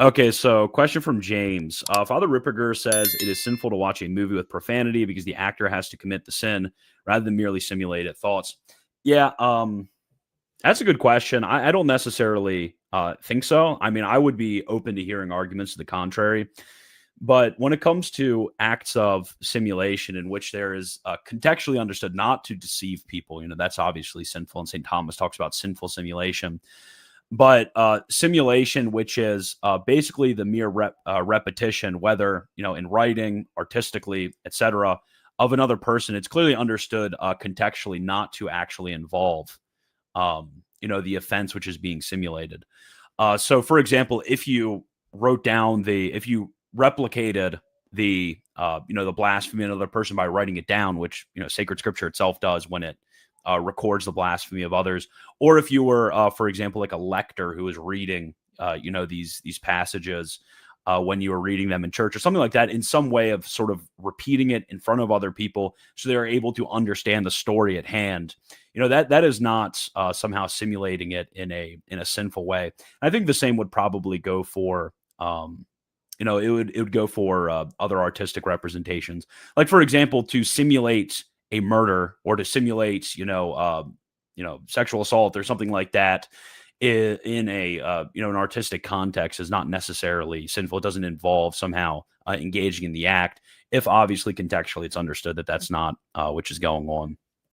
Okay, so question from James. Father Ripperger says it is sinful to watch a movie with profanity because the actor has to commit the sin rather than merely simulate it. Thoughts? Yeah, that's a good question. I don't necessarily think so. I mean, I would be open to hearing arguments to the contrary. But when it comes to acts of simulation in which there is contextually understood not to deceive people, that's obviously sinful. And St. Thomas talks about sinful simulation. But simulation, which is basically the mere repetition, whether in writing, artistically, etc., of another person, it's clearly understood contextually not to actually involve the offense which is being simulated. So, for example, if you replicated the blasphemy of another person by writing it down, which sacred scripture itself does when it records the blasphemy of others, or if you were, for example, like a lector who is reading, these passages when you were reading them in church or something like that, in some way of sort of repeating it in front of other people, so they're able to understand the story at hand. That is not somehow simulating it in a sinful way. I think the same would probably go for it would go for other artistic representations. Like, for example, to simulate a murder or to simulate sexual assault or something like that in a an artistic context is not necessarily sinful. It doesn't involve somehow engaging in the act, if obviously contextually it's understood that that's not which is going on.